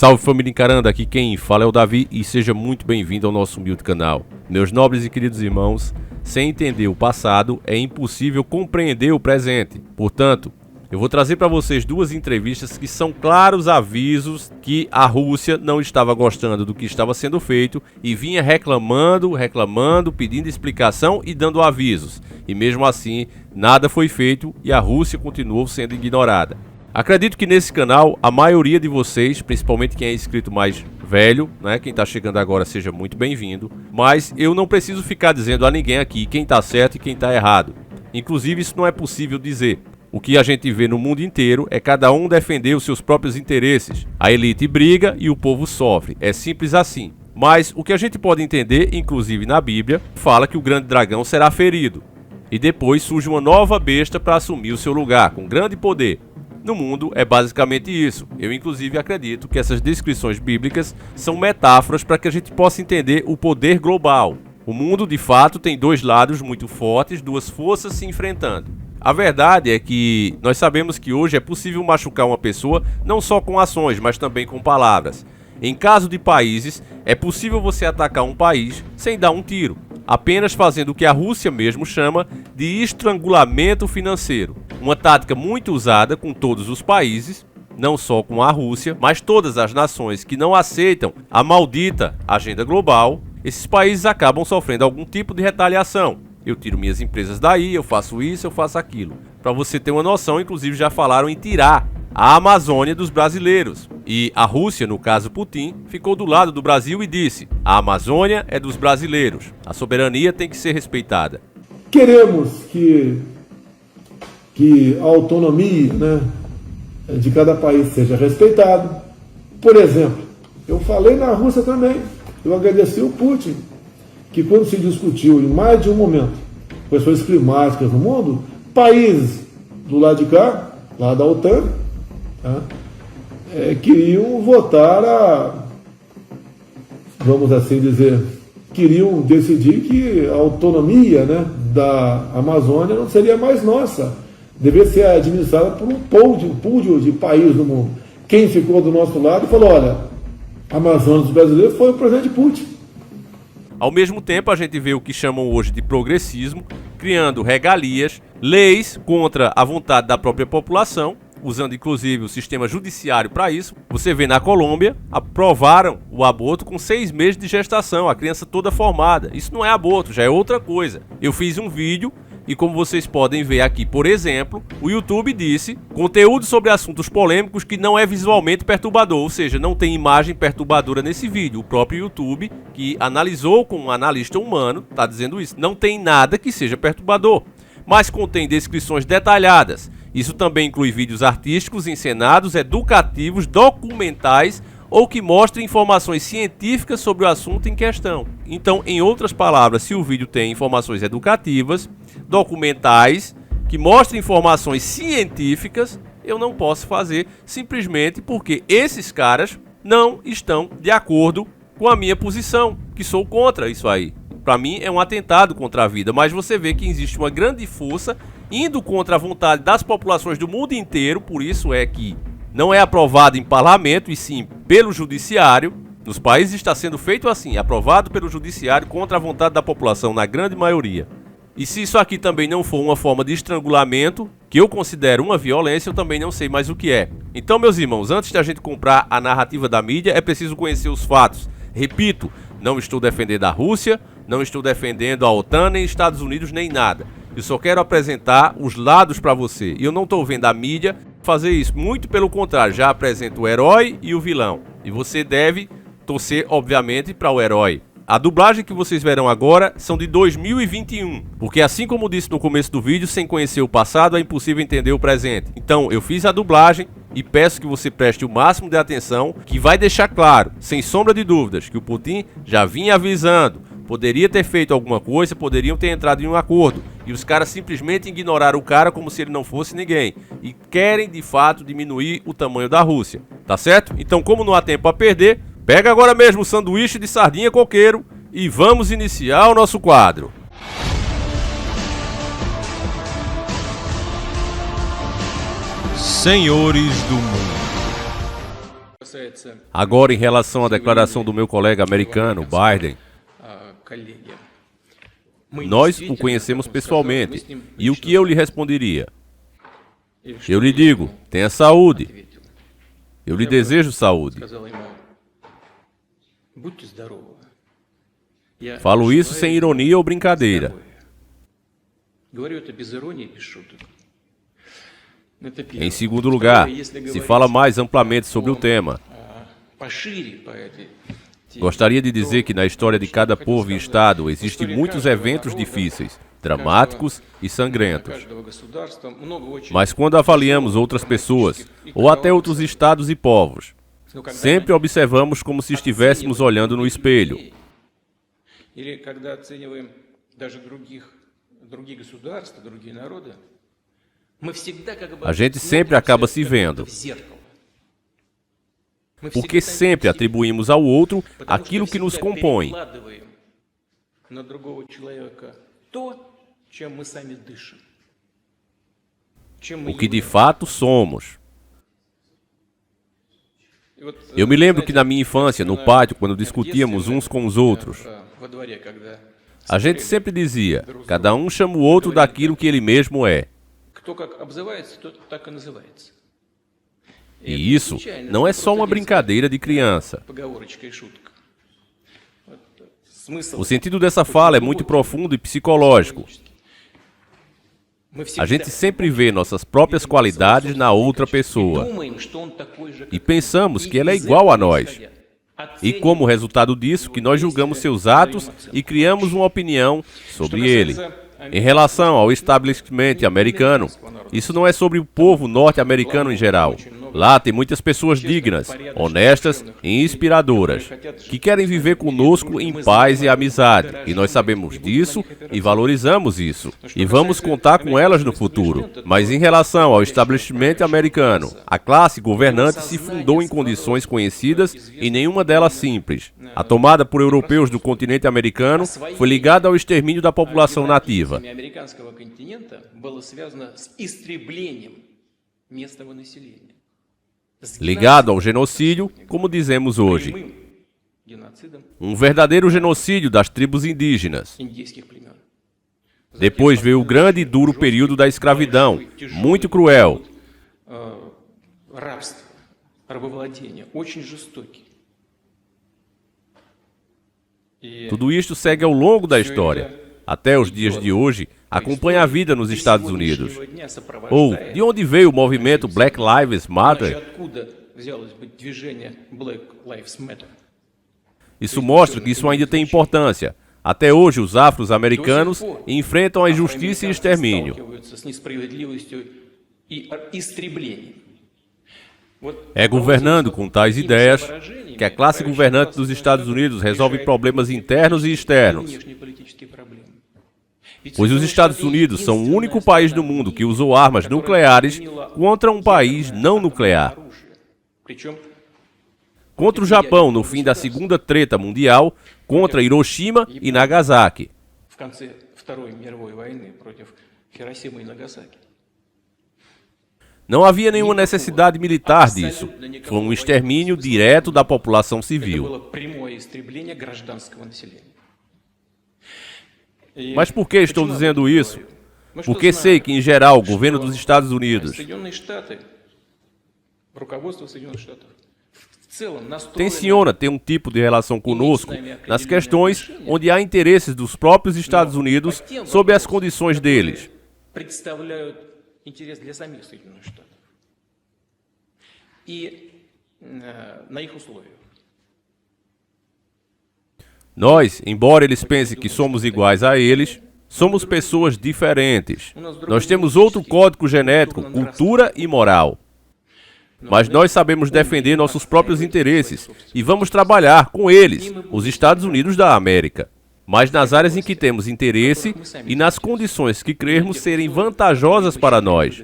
Salve família Encarando, aqui quem fala é o Davi e seja muito bem-vindo ao nosso humilde canal. Meus nobres e queridos irmãos, sem entender o passado é impossível compreender o presente. Portanto, eu vou trazer para vocês duas entrevistas que são claros avisos que a Rússia não estava gostando do que estava sendo feito e vinha reclamando, pedindo explicação e dando avisos. E mesmo assim, nada foi feito e a Rússia continuou sendo ignorada. Acredito que nesse canal, a maioria de vocês, principalmente quem é inscrito mais velho, né, quem está chegando agora seja muito bem-vindo, mas eu não preciso ficar dizendo a ninguém aqui quem está certo e quem está errado. Inclusive isso não é possível dizer. O que a gente vê no mundo inteiro é cada um defender os seus próprios interesses. A elite briga e o povo sofre, é simples assim. Mas o que a gente pode entender, inclusive na Bíblia, fala que o grande dragão será ferido. E depois surge uma nova besta para assumir o seu lugar, com grande poder. No mundo é basicamente isso. Eu inclusive acredito que essas descrições bíblicas são metáforas para que a gente possa entender o poder global. O mundo de fato tem dois lados muito fortes, duas forças se enfrentando. A verdade é que nós sabemos que hoje é possível machucar uma pessoa não só com ações, mas também com palavras. Em caso de países, é possível você atacar um país sem dar um tiro, apenas fazendo o que a Rússia mesmo chama de estrangulamento financeiro. Uma tática muito usada com todos os países, não só com a Rússia, mas todas as nações que não aceitam a maldita agenda global. Esses países acabam sofrendo algum tipo de retaliação. Eu tiro minhas empresas daí, eu faço isso, eu faço aquilo. Para você ter uma noção, inclusive já falaram em tirar a Amazônia dos brasileiros. E a Rússia, no caso Putin, ficou do lado do Brasil e disse: a Amazônia é dos brasileiros, a soberania tem que ser respeitada. Queremos que a autonomia, né, de cada país seja respeitada. Por exemplo, eu falei na Rússia também, eu agradeci o Putin, que quando se discutiu em mais de um momento questões climáticas no mundo, países do lado de cá, lá da OTAN, tá, queriam votar vamos assim dizer, queriam decidir que a autonomia, né, da Amazônia não seria mais nossa, deveria ser administrada por um pool de países do mundo. Quem ficou do nosso lado falou: olha, a Amazônia dos brasileiros foi o presidente Putin. Ao mesmo tempo, a gente vê o que chamam hoje de progressismo, criando regalias, leis contra a vontade da própria população, usando inclusive o sistema judiciário para isso. Você vê na Colômbia, aprovaram o aborto com 6 meses de gestação, a criança toda formada. Isso não é aborto, já é outra coisa. Eu fiz um vídeo e, como vocês podem ver aqui, por exemplo, o YouTube disse conteúdo sobre assuntos polêmicos que não é visualmente perturbador, ou seja, não tem imagem perturbadora nesse vídeo. O próprio YouTube, que analisou com um analista humano, está dizendo isso. Não tem nada que seja perturbador, mas contém descrições detalhadas. Isso também inclui vídeos artísticos, encenados, educativos, documentais ou que mostrem informações científicas sobre o assunto em questão. Então, em outras palavras, se o vídeo tem informações educativas, documentais, que mostrem informações científicas, eu não posso fazer simplesmente porque esses caras não estão de acordo com a minha posição, que sou contra isso aí. Para mim é um atentado contra a vida, mas você vê que existe uma grande força indo contra a vontade das populações do mundo inteiro, por isso é que não é aprovado em parlamento e sim pelo judiciário. Nos países está sendo feito assim, aprovado pelo judiciário contra a vontade da população, na grande maioria. E se isso aqui também não for uma forma de estrangulamento, que eu considero uma violência, eu também não sei mais o que é. Então, meus irmãos, antes de a gente comprar a narrativa da mídia, é preciso conhecer os fatos. Repito, não estou defendendo a Rússia, não estou defendendo a OTAN, nem Estados Unidos, nem nada. Eu só quero apresentar os lados para você. E eu não estou vendo a mídia fazer isso. Muito pelo contrário, já apresento o herói e o vilão. E você deve torcer, obviamente, para o herói. A dublagem que vocês verão agora são de 2021. Porque assim como disse no começo do vídeo, sem conhecer o passado é impossível entender o presente. Então eu fiz a dublagem e peço que você preste o máximo de atenção, que vai deixar claro, sem sombra de dúvidas, que o Putin já vinha avisando. Poderia ter feito alguma coisa, poderiam ter entrado em um acordo. E os caras simplesmente ignoraram o cara como se ele não fosse ninguém. E querem, de fato, diminuir o tamanho da Rússia. Tá certo? Então, como não há tempo a perder, pega agora mesmo o sanduíche de sardinha coqueiro e vamos iniciar o nosso quadro. Senhores do Mundo. Agora, em relação à declaração do meu colega americano, Biden, nós o conhecemos pessoalmente, e o que eu lhe responderia? Eu lhe digo, tenha saúde. Eu lhe desejo saúde. Falo isso sem ironia ou brincadeira. Em segundo lugar, se fala mais amplamente sobre o tema. Gostaria de dizer que na história de cada povo e estado existem muitos eventos difíceis, dramáticos e sangrentos. Mas quando avaliamos outras pessoas, ou até outros estados e povos, sempre observamos como se estivéssemos olhando no espelho. A gente sempre acaba se vendo, porque sempre atribuímos ao outro aquilo que nos compõe. O que de fato somos. Eu me lembro que na minha infância, no pátio, quando discutíamos uns com os outros, a gente sempre dizia, cada um chama o outro daquilo que ele mesmo é. E isso não é só uma brincadeira de criança. O sentido dessa fala é muito profundo e psicológico. A gente sempre vê nossas próprias qualidades na outra pessoa e pensamos que ela é igual a nós. E como resultado disso, que nós julgamos seus atos e criamos uma opinião sobre ele. Em relação ao establishment americano, isso não é sobre o povo norte-americano em geral. Lá tem muitas pessoas dignas, honestas e inspiradoras, que querem viver conosco em paz e amizade. E nós sabemos disso e valorizamos isso. E vamos contar com elas no futuro. Mas em relação ao establishment americano, a classe governante se fundou em condições conhecidas e nenhuma delas simples. A tomada por europeus do continente americano foi ligada ao extermínio da população nativa. Ligado ao genocídio, como dizemos hoje. Um verdadeiro genocídio das tribos indígenas. Depois veio o grande e duro período da escravidão, muito cruel. Tudo isto segue ao longo da história. Até os dias de hoje, acompanha a vida nos Estados Unidos. Ou, de onde veio o movimento Black Lives Matter? Isso mostra que isso ainda tem importância. Até hoje, os afro-americanos enfrentam a injustiça e extermínio. É governando com tais ideias que a classe governante dos Estados Unidos resolve problemas internos e externos. Pois os Estados Unidos são o único país do mundo que usou armas nucleares contra um país não nuclear. Contra o Japão no fim da Segunda Treta Mundial, contra Hiroshima e Nagasaki. Não havia nenhuma necessidade militar disso. Foi um extermínio direto da população civil. Mas por que estou dizendo isso? Porque sei que, em geral, o governo dos Estados Unidos tenciona ter um tipo de relação conosco nas questões onde há interesses dos próprios Estados Unidos sob as condições deles. Nós, embora eles pensem que somos iguais a eles, somos pessoas diferentes. Nós temos outro código genético, cultura e moral. Mas nós sabemos defender nossos próprios interesses e vamos trabalhar com eles, os Estados Unidos da América. Mas nas áreas em que temos interesse e nas condições que crermos serem vantajosas para nós.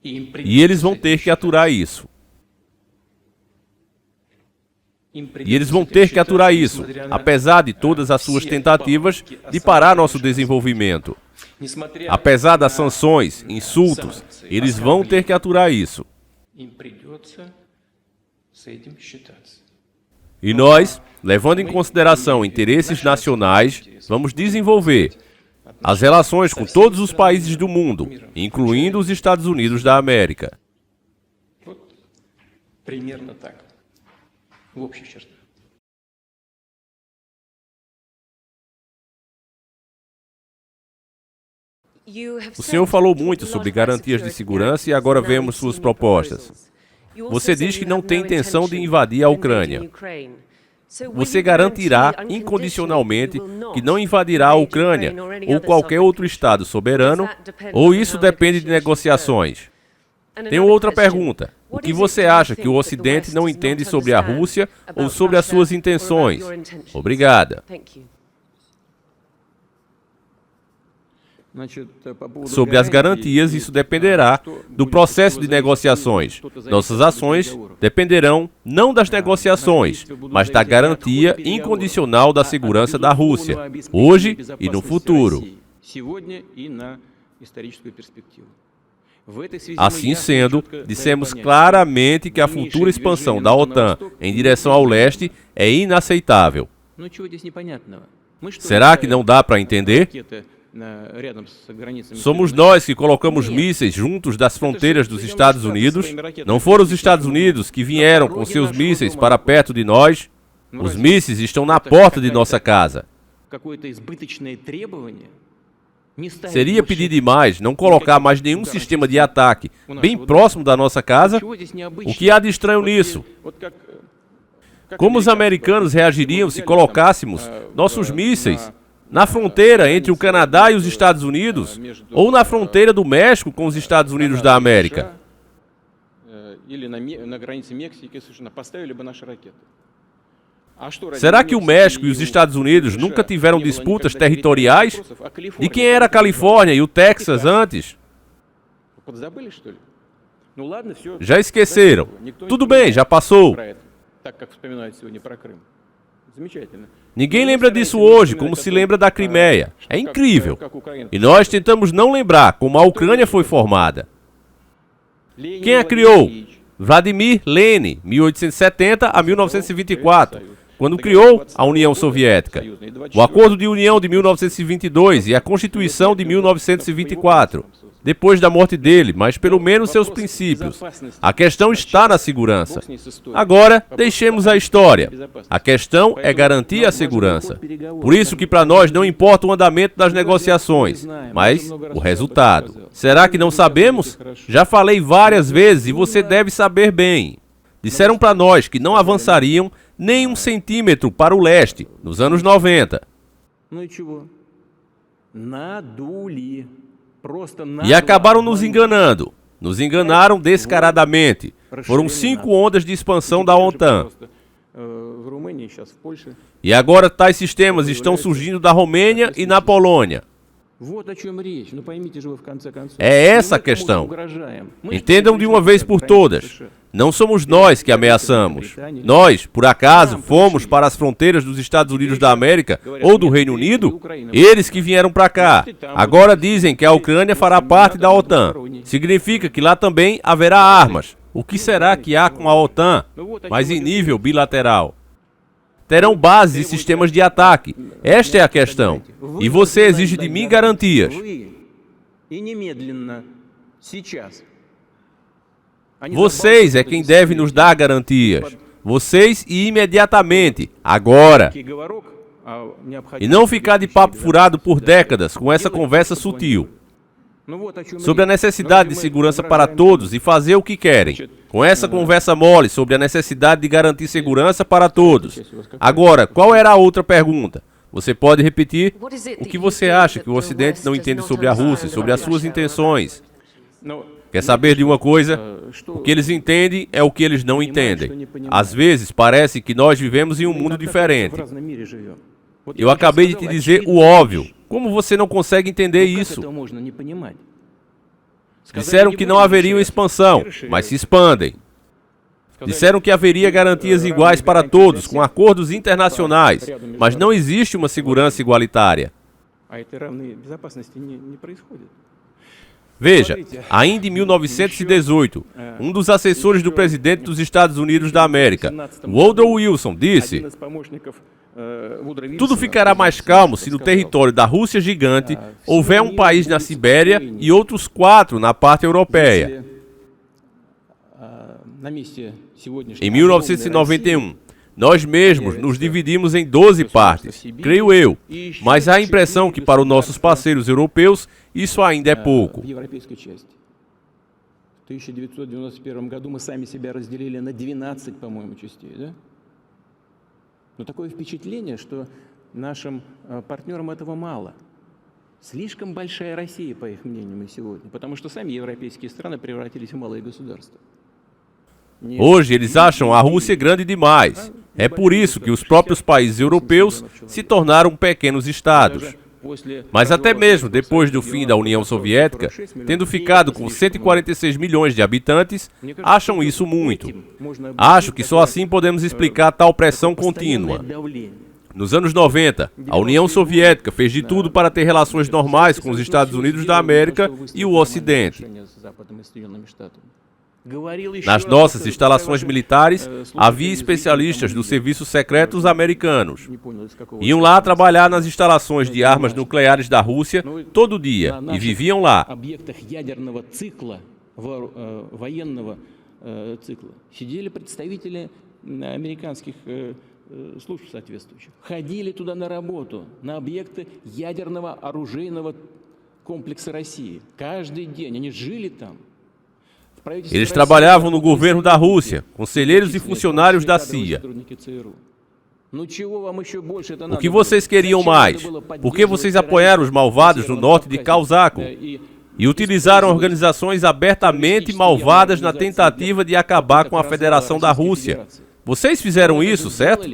E eles vão ter que aturar isso. E eles vão ter que aturar isso, apesar de todas as suas tentativas de parar nosso desenvolvimento. Apesar das sanções, insultos, eles vão ter que aturar isso. E nós, levando em consideração interesses nacionais, vamos desenvolver as relações com todos os países do mundo, incluindo os Estados Unidos da América. O senhor falou muito sobre garantias de segurança e agora vemos suas propostas. Você diz que não tem intenção de invadir a Ucrânia. Você garantirá incondicionalmente que não invadirá a Ucrânia ou qualquer outro Estado soberano, ou isso depende de negociações? Tenho outra pergunta. O que você acha que o Ocidente não entende sobre a Rússia ou sobre as suas intenções? Obrigada. Sobre as garantias, isso dependerá do processo de negociações. Nossas ações dependerão não das negociações, mas da garantia incondicional da segurança da Rússia, hoje e no futuro. Assim sendo, dissemos claramente que a futura expansão da OTAN em direção ao leste é inaceitável. Será que não dá para entender? Somos nós que colocamos mísseis juntos das fronteiras dos Estados Unidos. Não foram os Estados Unidos que vieram com seus mísseis para perto de nós. Os mísseis estão na porta de nossa casa. Seria pedir demais não colocar mais nenhum sistema de ataque bem próximo da nossa casa? O que há de estranho nisso? Como os americanos reagiriam se colocássemos nossos mísseis na fronteira entre o Canadá e os Estados Unidos, ou na fronteira do México com os Estados Unidos da América? Será que o México e os Estados Unidos nunca tiveram disputas territoriais? De quem era a Califórnia e o Texas antes? Já esqueceram. Tudo bem, já passou. Ninguém lembra disso hoje, como se lembra da Crimeia. É incrível. E nós tentamos não lembrar como a Ucrânia foi formada. Quem a criou? Vladimir Lenin, 1870 a 1924, quando criou a União Soviética. O Acordo de União de 1922 e a Constituição de 1924. Depois da morte dele, mas pelo menos seus princípios. A questão está na segurança. Agora, deixemos a história. A questão é garantir a segurança. Por isso que para nós não importa o andamento das negociações, mas o resultado. Será que não sabemos? Já falei várias vezes e você deve saber bem. Disseram para nós que não avançariam nem 1 centímetro para o leste, nos anos 90. E acabaram nos enganando. Nos enganaram descaradamente. Foram 5 ondas de expansão da OTAN. E agora tais sistemas estão surgindo da Romênia e na Polônia. É essa a questão. Entendam de uma vez por todas. Não somos nós que ameaçamos. Nós, por acaso, fomos para as fronteiras dos Estados Unidos da América ou do Reino Unido? Eles que vieram para cá. Agora dizem que a Ucrânia fará parte da OTAN. Significa que lá também haverá armas. O que será que há com a OTAN, mas em nível bilateral? Terão bases e sistemas de ataque. Esta é a questão. E você exige de mim garantias. Vocês é quem deve nos dar garantias. Vocês e imediatamente, agora. E não ficar de papo furado por décadas com essa conversa sutil. Sobre a necessidade de segurança para todos e fazer o que querem. Com essa conversa mole sobre a necessidade de garantir segurança para todos. Agora, qual era a outra pergunta? Você pode repetir? O que você acha que o Ocidente não entende sobre a Rússia, sobre as suas intenções? Quer saber de uma coisa? O que eles entendem é o que eles não entendem. Às vezes parece que nós vivemos em um mundo diferente. Eu acabei de te dizer o óbvio. Como você não consegue entender isso? Disseram que não haveria expansão, mas se expandem. Disseram que haveria garantias iguais para todos, com acordos internacionais, mas não existe uma segurança igualitária. Veja, ainda em 1918, um dos assessores do presidente dos Estados Unidos da América, Woodrow Wilson, disse: tudo ficará mais calmo se no território da Rússia gigante houver um país na Sibéria e outros 4 na parte europeia. Em 1991, nós mesmos nos dividimos em 12 partes, creio eu, mas há a impressão que para os nossos parceiros europeus isso ainda é pouco. В европейской части. В 1991 году мы сами себя разделили на 12, по-моему, частей, да? Но такое впечатление, что нашим партнерам этого мало. Слишком большая Россия, по их мнению, сегодня, потому что сами европейские страны превратились в малые государства. Hoje eles acham a Rússia grande demais. É por isso que os próprios países europeus se tornaram pequenos estados. Mas até mesmo depois do fim da União Soviética, tendo ficado com 146 milhões de habitantes, acham isso muito. Acho que só assim podemos explicar tal pressão contínua. Nos anos 90, a União Soviética fez de tudo para ter relações normais com os Estados Unidos da América e o Ocidente. Nas nossas instalações militares, havia especialistas dos serviços secretos americanos. Iam lá trabalhar nas instalações de armas nucleares da Rússia todo dia e viviam lá. Служб соответствующих. Ходили туда на работу, на объекты ядерного оружейного комплекса России. Каждый день они жили там. Eles trabalhavam no governo da Rússia, conselheiros e funcionários da CIA. O que vocês queriam mais? Por que vocês apoiaram os malvados no norte de Kausáko e utilizaram organizações abertamente malvadas na tentativa de acabar com a Federação da Rússia? Vocês fizeram isso, certo?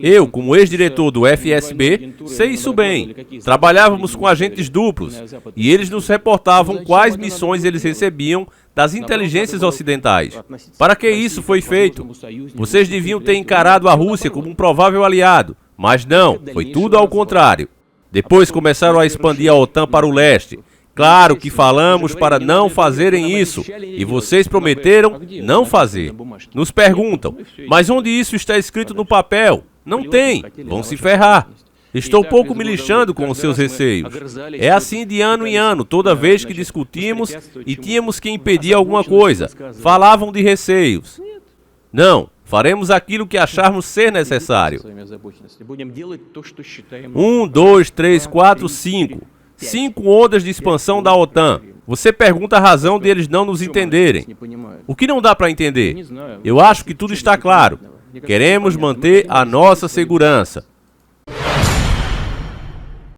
Eu, como ex-diretor do FSB, sei isso bem. Trabalhávamos com agentes duplos e eles nos reportavam quais missões eles recebiam das inteligências ocidentais. Para que isso foi feito? Vocês deviam ter encarado a Rússia como um provável aliado, mas não, foi tudo ao contrário. Depois começaram a expandir a OTAN para o leste. Claro que falamos para não fazerem isso, e vocês prometeram não fazer. Nos perguntam, mas onde isso está escrito no papel? Não tem, vão se ferrar. Estou pouco me lixando com os seus receios. É assim de ano em ano, toda vez que discutimos e tínhamos que impedir alguma coisa, falavam de receios. Não, faremos aquilo que acharmos ser necessário. 1, 2, 3, 4, 5. 5 ondas de expansão da OTAN. Você pergunta a razão deles não nos entenderem. O que não dá para entender? Eu acho que tudo está claro. Queremos manter a nossa segurança.